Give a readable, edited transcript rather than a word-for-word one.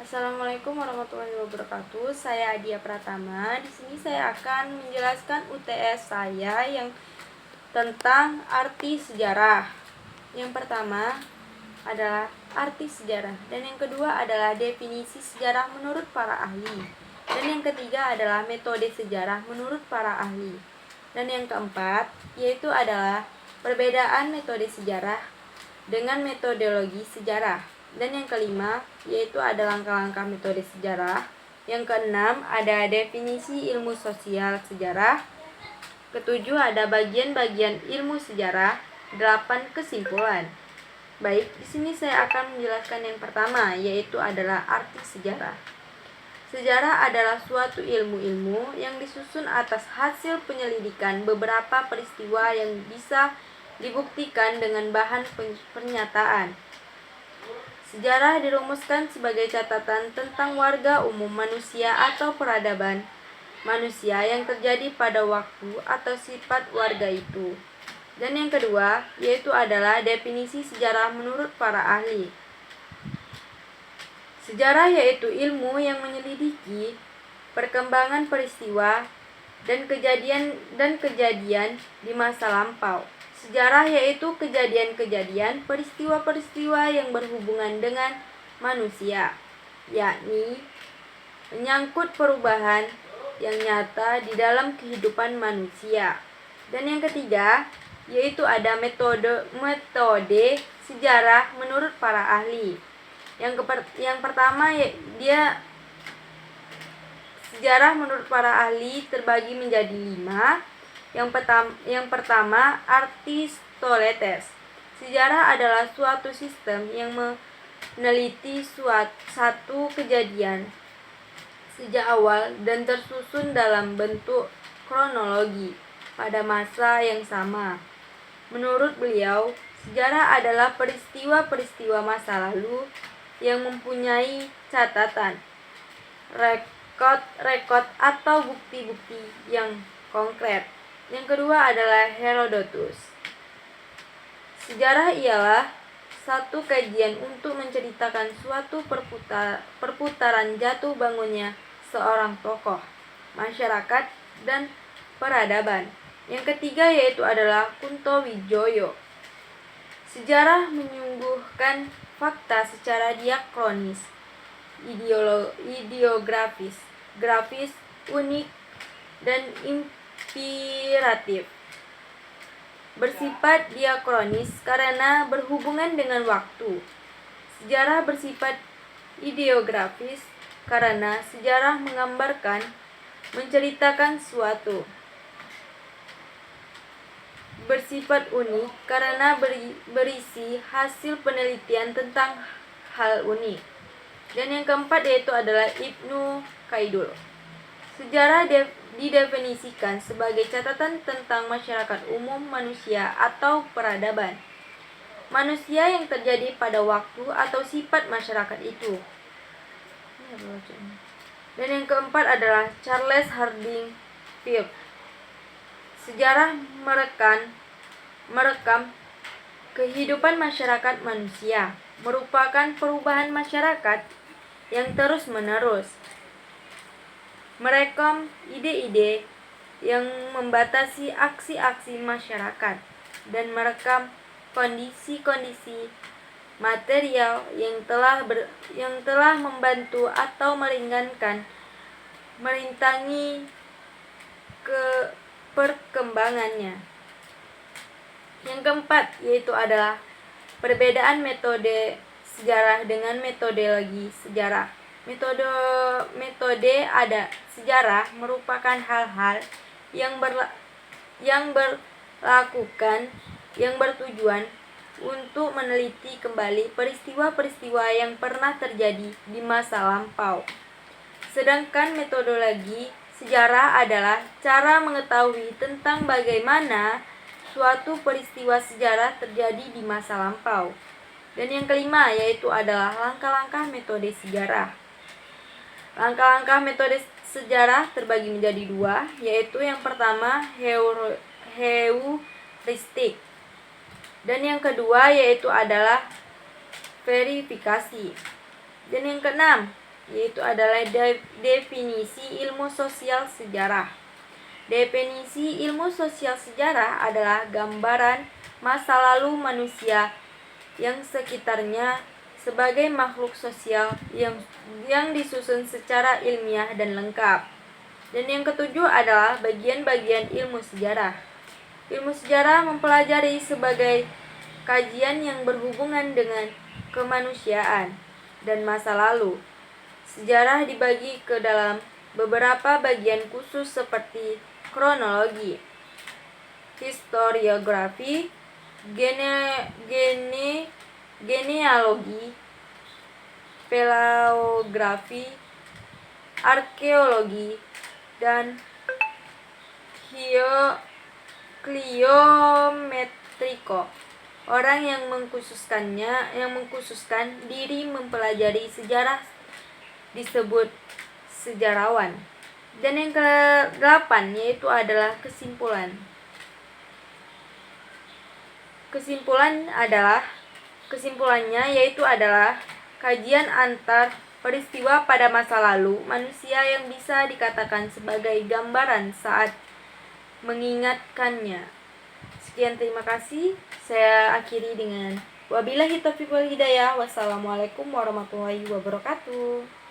Assalamualaikum warahmatullahi wabarakatuh. Saya Adia Pratama. Di sini saya akan menjelaskan UTS saya yang tentang arti sejarah. Yang pertama adalah arti sejarah, dan yang kedua adalah definisi sejarah menurut para ahli, dan yang ketiga adalah metode sejarah menurut para ahli, dan yang keempat yaitu adalah perbedaan metode sejarah dengan metodologi sejarah, dan yang kelima yaitu ada langkah-langkah metode sejarah. Yang keenam ada definisi ilmu sosial sejarah. Ketujuh ada bagian-bagian ilmu sejarah. 8 kesimpulan. Baik, di sini saya akan menjelaskan yang pertama, yaitu adalah arti sejarah. Sejarah adalah suatu ilmu-ilmu yang disusun atas hasil penyelidikan beberapa peristiwa yang bisa dibuktikan dengan bahan pernyataan. Sejarah dirumuskan sebagai catatan tentang warga umum manusia atau peradaban manusia yang terjadi pada waktu atau sifat warga itu. Dan yang kedua yaitu adalah definisi sejarah menurut para ahli. Sejarah yaitu ilmu yang menyelidiki perkembangan peristiwa dan kejadian di masa lampau. Sejarah yaitu kejadian-kejadian, peristiwa-peristiwa yang berhubungan dengan manusia, yakni menyangkut perubahan yang nyata di dalam kehidupan manusia. Dan yang ketiga yaitu ada metode sejarah menurut para ahli. Yang pertama dia sejarah menurut para ahli terbagi menjadi 5. Yang pertama, Aristoteles. Sejarah adalah suatu sistem yang meneliti satu kejadian sejak awal dan tersusun dalam bentuk kronologi pada masa yang sama. Menurut beliau, sejarah adalah peristiwa-peristiwa masa lalu yang mempunyai catatan, rekod atau bukti-bukti yang konkret. Yang kedua adalah Herodotus. Sejarah ialah satu kajian untuk menceritakan suatu perputaran jatuh bangunnya seorang tokoh, masyarakat, dan peradaban. Yang ketiga yaitu adalah Kunto Wijoyo. Sejarah menyuguhkan fakta secara diakronis, ideografis, grafis, unik, dan inspiratif. Bersifat diakronis karena berhubungan dengan waktu. Sejarah bersifat ideografis karena sejarah menggambarkan, menceritakan suatu. Bersifat unik karena berisi hasil penelitian tentang hal unik. Dan yang keempat yaitu adalah Ibnu Khaldun. Sejarah didefinisikan sebagai catatan tentang masyarakat umum manusia atau peradaban manusia yang terjadi pada waktu atau sifat masyarakat itu. Dan yang keempat adalah Charles Harding Phillips. Sejarah merekam kehidupan masyarakat manusia, merupakan perubahan masyarakat yang terus-menerus, merekam ide-ide yang membatasi aksi-aksi masyarakat, dan merekam kondisi-kondisi material yang telah membantu atau merintangi perkembangannya. Yang keempat yaitu adalah perbedaan metode sejarah dengan metodologi sejarah. Metode ada sejarah merupakan hal-hal yang bertujuan untuk meneliti kembali peristiwa-peristiwa yang pernah terjadi di masa lampau. Sedangkan metodologi sejarah adalah cara mengetahui tentang bagaimana suatu peristiwa sejarah terjadi di masa lampau. Dan yang kelima yaitu adalah langkah-langkah metode sejarah. Langkah-langkah metode sejarah terbagi menjadi 2, yaitu yang pertama heuristik, dan yang kedua yaitu adalah verifikasi. Dan yang keenam yaitu adalah definisi ilmu sosial sejarah. Definisi ilmu sosial sejarah adalah gambaran masa lalu manusia yang sekitarnya sebagai makhluk sosial yang disusun secara ilmiah dan lengkap. Dan yang ketujuh adalah bagian-bagian ilmu sejarah. Ilmu sejarah mempelajari sebagai kajian yang berhubungan dengan kemanusiaan dan masa lalu. Sejarah dibagi ke dalam beberapa bagian khusus seperti kronologi, historiografi, genealogi, paleografi, arkeologi, dan kliometriko. Orang yang mengkhususkan diri mempelajari sejarah disebut sejarawan. Dan yang ke-8 yaitu adalah kesimpulan. Kesimpulannya yaitu adalah kajian antar peristiwa pada masa lalu manusia yang bisa dikatakan sebagai gambaran saat mengingatkannya. Sekian, terima kasih. Saya akhiri dengan wabillahi taufiq wal hidayah. Wassalamualaikum warahmatullahi wabarakatuh.